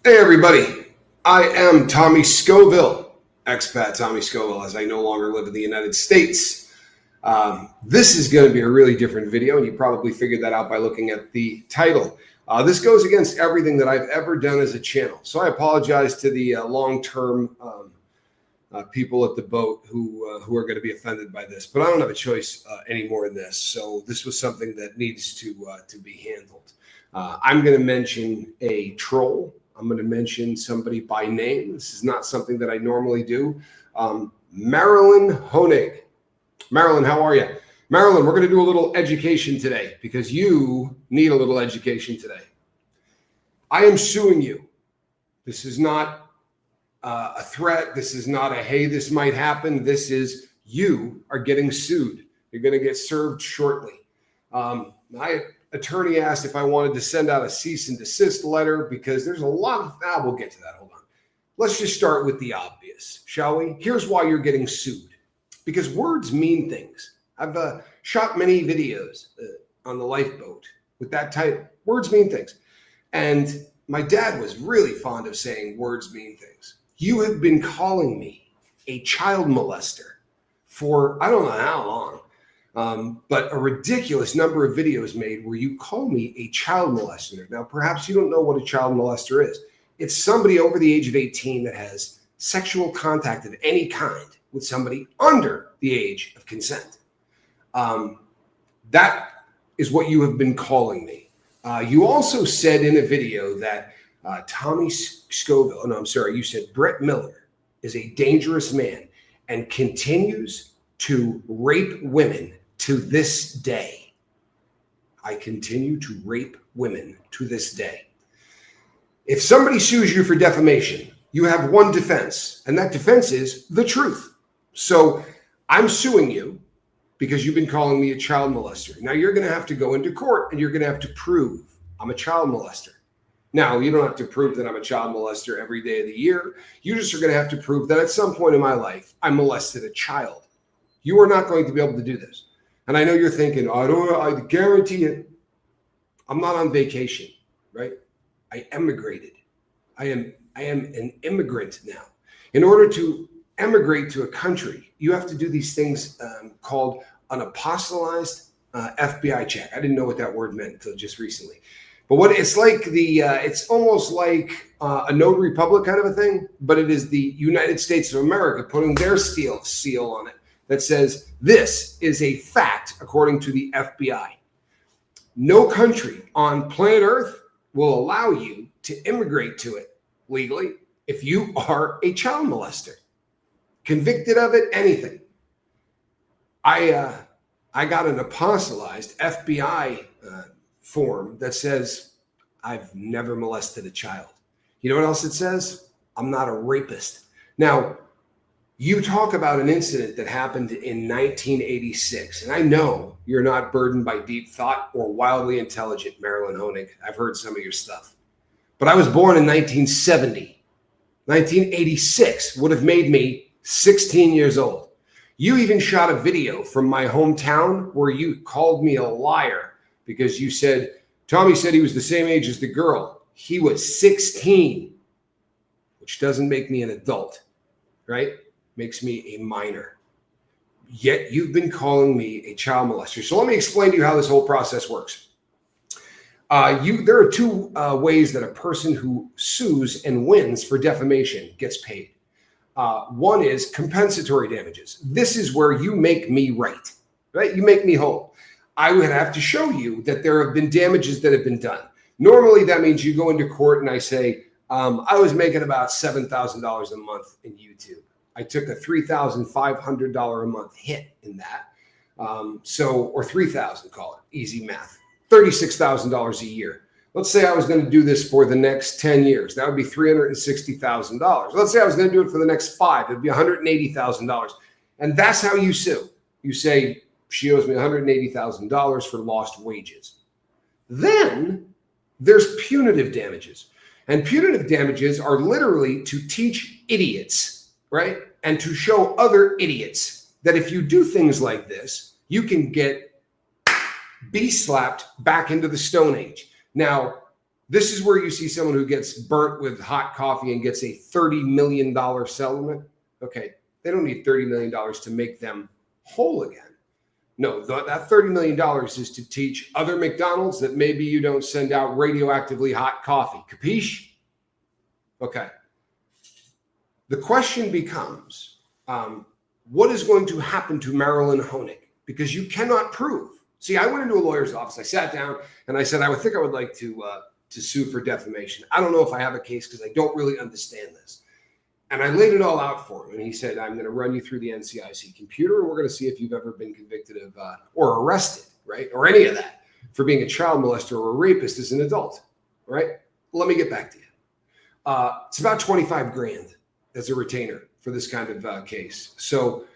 Hey everybody, I am Tommy Scoville, expat Tommy Scoville, as I no longer live in the United States. This is going to be a really different video, and you probably figured that out by looking at the title. This goes against everything that I've ever done as a channel, so I apologize to the long-term people at the boat who are going to be offended by this, but I don't have a choice anymore in this, so this was something that needs to be handled. I'm going to mention a troll. I'm going to mention somebody by name. This is not something that I normally do. Marilyn Honig. Marilyn, how are you? Marilyn, we're going to do a little education today because you need a little education today. I am suing you. This is not a threat. This is not a, hey, this might happen. This is you are getting sued. You're going to get served shortly. My attorney asked if I wanted to send out a cease and desist letter because there's a lot of, we'll get to that. Hold on. Let's just start with the obvious, shall we? Here's why you're getting sued. Because words mean things. I've shot many videos on the lifeboat with that title. Words mean things. And my dad was really fond of saying words mean things. You have been calling me a child molester for I don't know how long. But a ridiculous number of videos made where you call me a child molester. Now, perhaps you don't know what a child molester is. It's somebody over the age of 18 that has sexual contact of any kind with somebody under the age of consent. That is what you have been calling me. You also said in a video that Tommy Scoville, no, I'm sorry, you said Brett Miller is a dangerous man and continues to rape women to this day. I continue to rape women to this day. If somebody sues you for defamation, you have one defense, and that defense is the truth. So I'm suing you because you've been calling me a child molester. Now you're going to have to go into court and you're going to have to prove I'm a child molester. Now, you don't have to prove that I'm a child molester every day of the year. You just are going to have to prove that at some point in my life, I molested a child. You are not going to be able to do this. And I know you're thinking, I guarantee it. I'm not on vacation, right? I emigrated. I am an immigrant now. In order to emigrate to a country, you have to do these things called an apostolized FBI check. I didn't know what that word meant until just recently. But what it's like it's almost like a notary public kind of a thing, but it is the United States of America putting their seal on it that says this is a fact according to the FBI. No country on planet Earth will allow you to immigrate to it legally if you are a child molester. Convicted of it, anything. I got an apostolized FBI form that says I've never molested a child. You know what else it says? I'm not a rapist. Now, you talk about an incident that happened in 1986, and I know you're not burdened by deep thought or wildly intelligent, Marilyn Honig. I've heard some of your stuff. But I was born in 1970. 1986 would have made me 16 years old. You even shot a video from my hometown where you called me a liar because you said, Tommy said he was the same age as the girl. He was 16, which doesn't make me an adult, right? Makes me a minor. Yet you've been calling me a child molester. So let me explain to you how this whole process works. There are two ways that a person who sues and wins for defamation gets paid. One is compensatory damages. This is where you make me right? You make me whole. I would have to show you that there have been damages that have been done. Normally, that means you go into court and I say, I was making about $7,000 a month in YouTube. I took a $3,500 a month hit in that. Or $3,000, call it easy math, $36,000 a year. Let's say I was going to do this for the next 10 years. That would be $360,000. Let's say I was going to do it for the next 5. It'd be $180,000. And that's how you sue. You say, she owes me $180,000 for lost wages. Then there's punitive damages. And punitive damages are literally to teach idiots, right? And to show other idiots that if you do things like this, you can be slapped back into the Stone Age. Now, This is where you see someone who gets burnt with hot coffee and gets a $30 million settlement. Okay, they don't need $30 million to make them whole again. No, that $30 million is to teach other McDonald's that maybe you don't send out radioactively hot coffee. Capiche? Okay. The question becomes, what is going to happen to Marilyn Honig? Because you cannot prove. See, I went into a lawyer's office. I sat down and I said, I would like to sue for defamation. I don't know if I have a case because I don't really understand this. And I laid it all out for him. And he said, I'm going to run you through the NCIC computer. And we're going to see if you've ever been convicted of or arrested, right? Or any of that for being a child molester or a rapist as an adult, right? Let me get back to you. It's about 25 grand as a retainer for this kind of case. So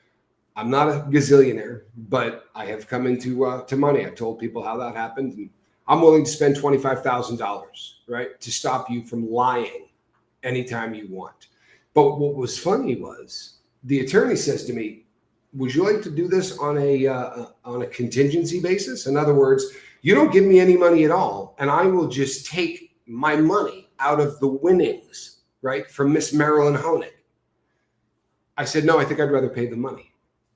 I'm not a gazillionaire, but I have come into to money. I've told people how that happened. And I'm willing to spend $25,000, right, to stop you from lying anytime you want. But what was funny was the attorney says to me, would you like to do this on a contingency basis? In other words, you don't give me any money at all, and I will just take my money out of the winnings, right, from Miss Marilyn Honig. I said, no, I think I'd rather pay the money.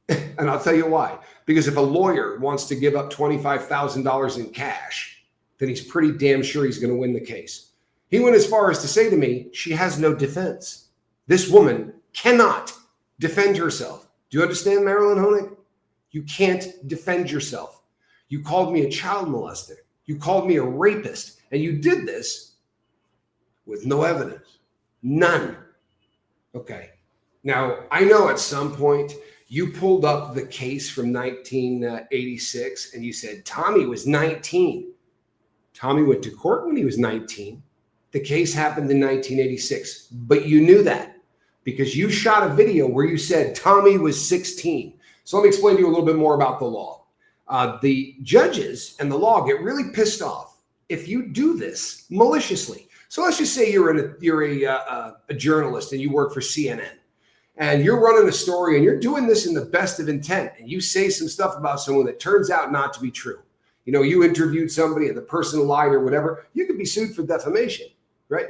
And I'll tell you why. Because if a lawyer wants to give up $25,000 in cash, then he's pretty damn sure he's going to win the case. He went as far as to say to me, she has no defense. This woman cannot defend herself. Do you understand, Marilyn Honig? You can't defend yourself. You called me a child molester. You called me a rapist. And you did this with no evidence. None. Okay. Now, I know at some point you pulled up the case from 1986 and you said, Tommy was 19. Tommy went to court when he was 19. The case happened in 1986, but you knew that because you shot a video where you said Tommy was 16. So let me explain to you a little bit more about the law. The judges and the law get really pissed off if you do this maliciously. So let's just say you're a journalist and you work for CNN and you're running a story and you're doing this in the best of intent and you say some stuff about someone that turns out not to be true. You know, you interviewed somebody and the person lied or whatever. You could be sued for defamation, right?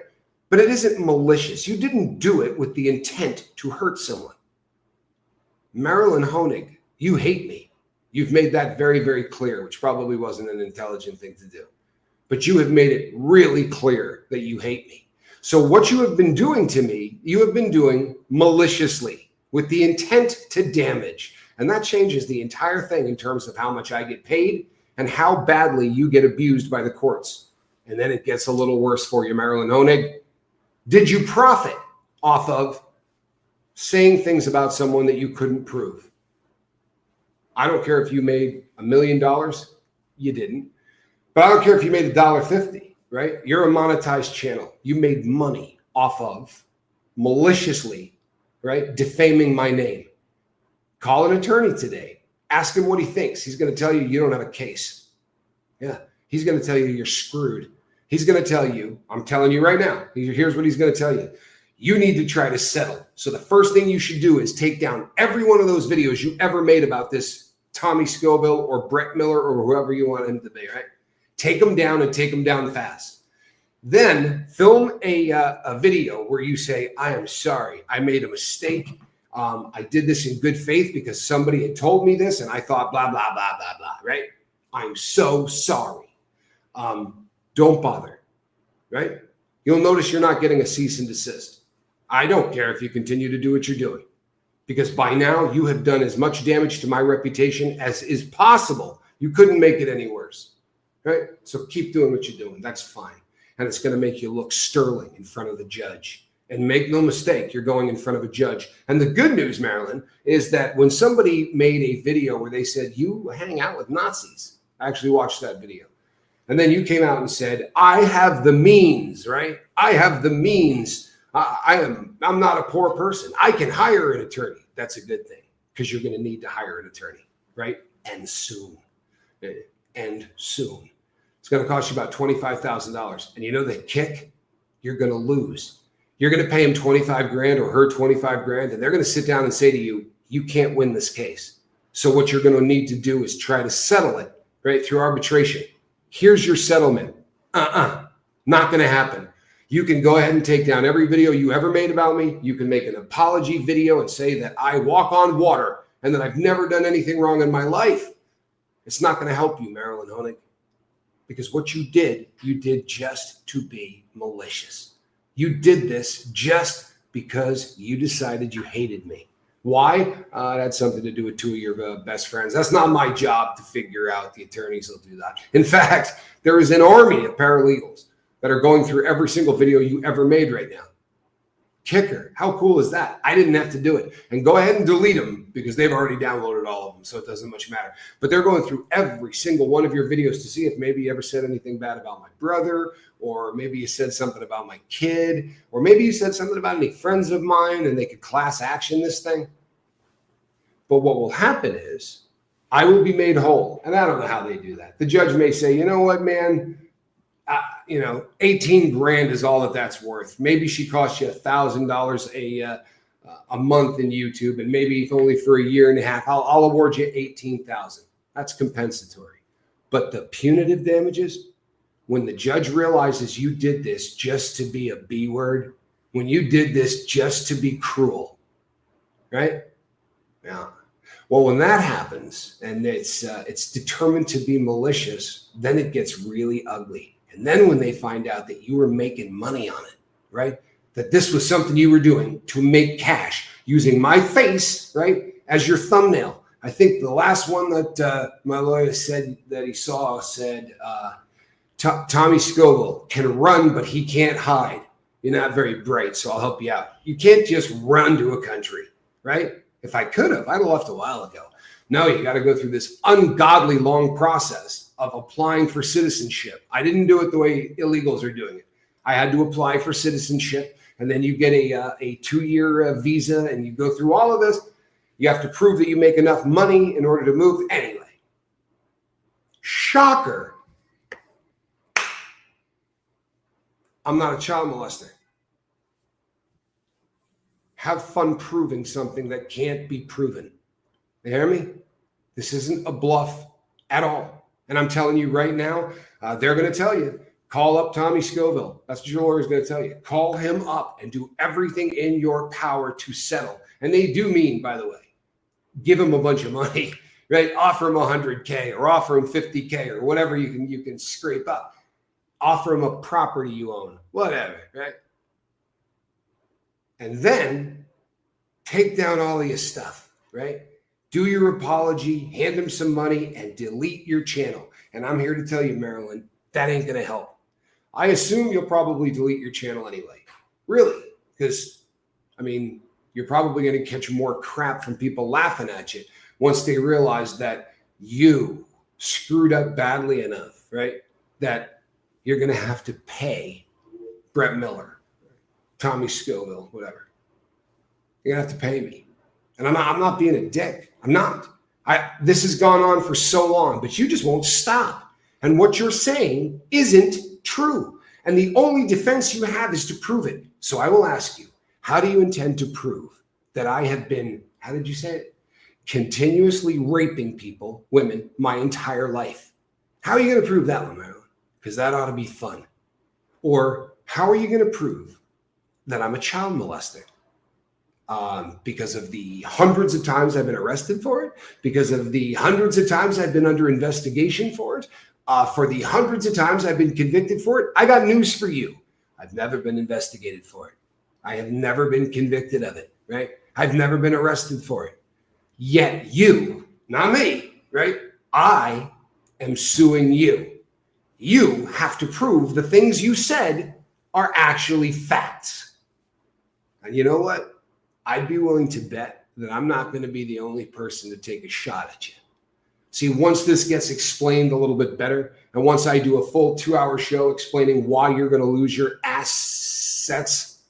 But it isn't malicious. You didn't do it with the intent to hurt someone. Marilyn Honig, you hate me. You've made that very, very clear, which probably wasn't an intelligent thing to do. But you have made it really clear that you hate me. So what you have been doing to me, you have been doing maliciously with the intent to damage. And that changes the entire thing in terms of how much I get paid and how badly you get abused by the courts. And then it gets a little worse for you, Marilyn Honig. Did you profit off of saying things about someone that you couldn't prove? I don't care if you made $1 million. You didn't. But I don't care if you made $1.50, right? You're a monetized channel. You made money off of maliciously, right, defaming my name. Call an attorney today. Ask him what he thinks. He's going to tell you you don't have a case. Yeah. He's going to tell you you're screwed. He's going to tell you, I'm telling you right now, here's what he's going to tell you. You need to try to settle. So the first thing you should do is take down every one of those videos you ever made about this Tommy Scoville or Brett Miller or whoever you want him to be, right? Take them down and take them down fast. Then film a video where you say, I am sorry. I made a mistake. I did this in good faith because somebody had told me this and I thought blah, blah, blah, blah, blah, right? I'm so sorry. Don't bother, right? You'll notice you're not getting a cease and desist. I don't care if you continue to do what you're doing because by now you have done as much damage to my reputation as is possible. You couldn't make it any worse, right? So keep doing what you're doing. That's fine. And it's going to make you look sterling in front of the judge. And make no mistake, you're going in front of a judge. And the good news, Marilyn, is that when somebody made a video where they said, you hang out with Nazis, I actually watched that video. And then you came out and said, I have the means, right? I have the means. I'm not a poor person. I can hire an attorney. That's a good thing because you're going to need to hire an attorney, right? And soon. And soon. It's going to cost you about $25,000. And you know the kick? You're going to lose. You're going to pay him 25 grand or her 25 grand. And they're going to sit down and say to you, you can't win this case. So what you're going to need to do is try to settle it, right? Through arbitration. Here's your settlement. Not going to happen. You can go ahead and take down every video you ever made about me. You can make an apology video and say that I walk on water and that I've never done anything wrong in my life. It's not going to help you, Marilyn Honig, because what you did just to be malicious. You did this just because you decided you hated me. Why? It had something to do with two of your best friends. That's not my job to figure out. The attorneys will do that. In fact, there is an army of paralegals that are going through every single video you ever made right now. Kicker. How cool is that? I didn't have to do it. And go ahead and delete them because they've already downloaded all of them, so it doesn't much matter. But they're going through every single one of your videos to see if maybe you ever said anything bad about my brother, or maybe you said something about my kid, or maybe you said something about any friends of mine and they could class action this thing. But what will happen is I will be made whole. And I don't know how they do that. The judge may say, you know what, man, 18 grand is all that's worth. Maybe she cost you $1,000 a month in YouTube, and maybe if only for a year and a half, I'll award you $18,000. That's compensatory. But the punitive damages, when the judge realizes you did this just to be a B word, when you did this just to be cruel, right? Yeah. Well, when that happens and it's determined to be malicious, then it gets really ugly. And then when they find out that you were making money on it, right? That this was something you were doing to make cash using my face, right, as your thumbnail. I think the last one that my lawyer said that he saw said, Tommy Scoville can run, but he can't hide. You're not very bright, so I'll help you out. You can't just run to a country, right? If I could have, I'd have left a while ago. No, you got to go through this ungodly long process of applying for citizenship. I didn't do it the way illegals are doing it. I had to apply for citizenship, and then you get a 2-year visa, and you go through all of this. You have to prove that you make enough money in order to move. Anyway, shocker. I'm not a child molester. Have fun proving something that can't be proven. You hear me? This isn't a bluff at all. And I'm telling you right now, they're going to tell you, call up Tommy Scoville. That's what your lawyer is going to tell you. Call him up and do everything in your power to settle. And they do mean, by the way, give him a bunch of money, right? Offer him $100K or offer him $50K or whatever you can scrape up. Offer him a property you own, whatever, right? And then take down all of your stuff, right? Do your apology, hand him some money, and delete your channel. And I'm here to tell you, Marilyn, that ain't going to help. I assume you'll probably delete your channel anyway. Really? Because, I mean, you're probably going to catch more crap from people laughing at you once they realize that you screwed up badly enough, right? That you're going to have to pay Brett Miller, Tommy Scoville, whatever. You're going to have to pay me. And I'm not being a dick. I'm not. This has gone on for so long, but you just won't stop. And what you're saying isn't true. And the only defense you have is to prove it. So I will ask you, how do you intend to prove that I have been, how did you say it? Continuously raping people, women, my entire life? How are you going to prove that one, Marilyn? Because that ought to be fun. Or how are you going to prove that I'm a child molester? Because of the hundreds of times I've been arrested for it, because of the hundreds of times I've been under investigation for it, for the hundreds of times I've been convicted for it. I got news for you. I've never been investigated for it. I have never been convicted of it, right? I've never been arrested for it. Yet you, not me, right? I am suing you. You have to prove the things you said are actually facts. And you know what? I'd be willing to bet that I'm not going to be the only person to take a shot at you. See, once this gets explained a little bit better, and once I do a full 2-hour show explaining why you're going to lose your assets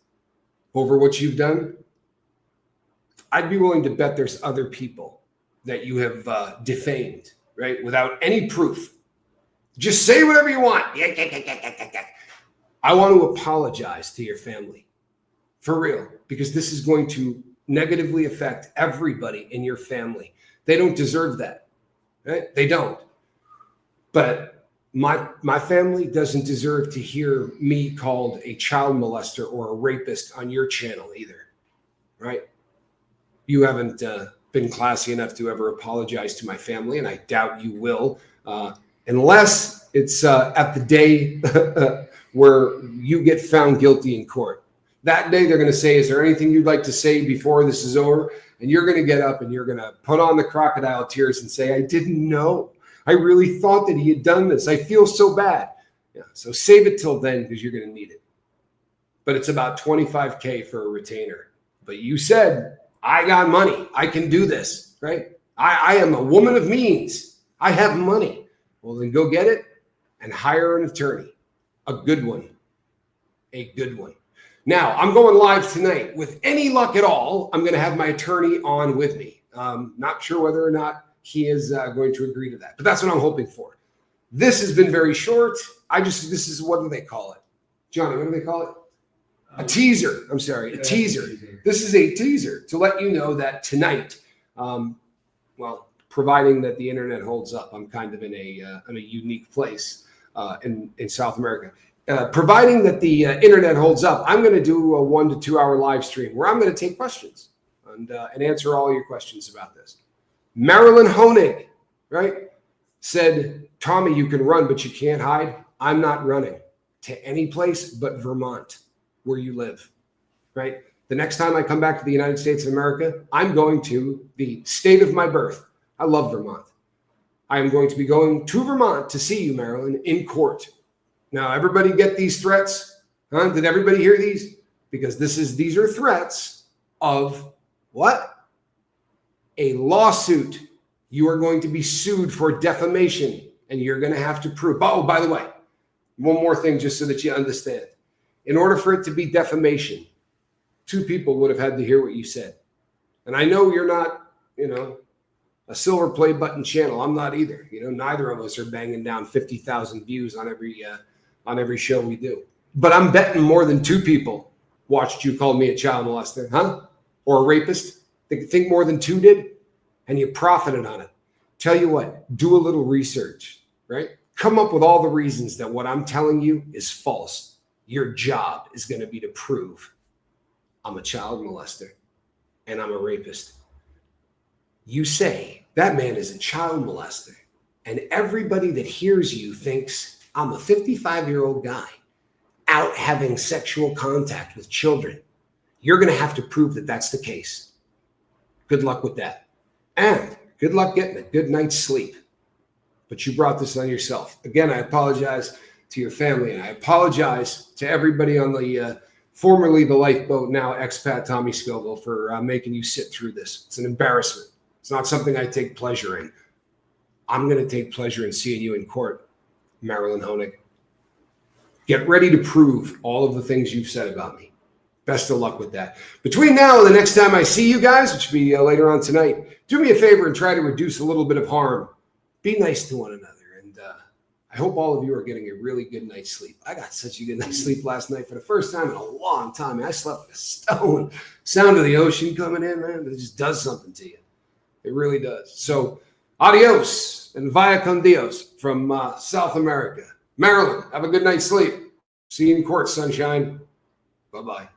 over what you've done, I'd be willing to bet there's other people that you have defamed, right? Without any proof. Just say whatever you want. I want to apologize to your family. For real, because this is going to negatively affect everybody in your family. They don't deserve that, right? They don't. But My family doesn't deserve to hear me called a child molester or a rapist on your channel either, right? You haven't been classy enough to ever apologize to my family, and I doubt you will, unless it's at the day where you get found guilty in court. That day, they're going to say, is there anything you'd like to say before this is over? And you're going to get up and you're going to put on the crocodile tears and say, I didn't know. I really thought that he had done this. I feel so bad. Yeah, so save it till then because you're going to need it. But it's about $25K for a retainer. But you said, I got money. I can do this, right? I am a woman of means. I have money. Well, then go get it and hire an attorney. A good one. A good one. Now, I'm going live tonight. With any luck at all, I'm going to have my attorney on with me. Not sure whether or not he is going to agree to that, but that's what I'm hoping for. This has been very short. This is, what do they call it? Johnny, what do they call it? A teaser. I'm sorry, a teaser. This is a teaser to let you know that tonight, well, providing that the internet holds up, I'm kind of in a unique place in South America. Providing that the internet holds up, I'm going to do a 1 to 2 hour live stream where I'm going to take questions and answer all your questions about this. Marilyn Honig, right, said, Tommy, you can run, but you can't hide. I'm not running to any place but Vermont, where you live, right? The next time I come back to the United States of America, I'm going to the state of my birth. I love Vermont. I am going to be going to Vermont to see you, Marilyn, in court. Now, everybody get these threats? Huh? Did everybody hear these? Because these are threats of what? A lawsuit. You are going to be sued for defamation, and you're going to have to prove. Oh, by the way, one more thing, just so that you understand. In order for it to be defamation, 2 people would have had to hear what you said. And I know you're not, a silver play button channel. I'm not either. Neither of us are banging down 50,000 views on every show we do. But I'm betting more than 2 people watched you call me a child molester, huh? Or a rapist. Think more than 2 did, and you profited on it. Tell you what, do a little research, right? Come up with all the reasons that what I'm telling you is false. Your job is going to be to prove I'm a child molester and I'm a rapist. You say that man is a child molester, and everybody that hears you thinks I'm a 55-year-old guy out having sexual contact with children. You're going to have to prove that that's the case. Good luck with that. And good luck getting a good night's sleep. But you brought this on yourself. Again, I apologize to your family, and I apologize to everybody on the formerly the Lifeboat, now expat Tommy Scoville, for making you sit through this. It's an embarrassment. It's not something I take pleasure in. I'm going to take pleasure in seeing you in court, Marilyn Honig. Get ready to prove all of the things you've said about me. Best of luck with that. Between now and the next time I see you guys, which will be later on tonight, do me a favor and try to reduce a little bit of harm. Be nice to one another. And I hope all of you are getting a really good night's sleep. I got such a good night's sleep last night for the first time in a long time. I slept like a stone. Sound of the ocean coming in, man, it just does something to you. It really does. So, adios and via con Dios from South America. Marilyn, have a good night's sleep. See you in court, sunshine. Bye-bye.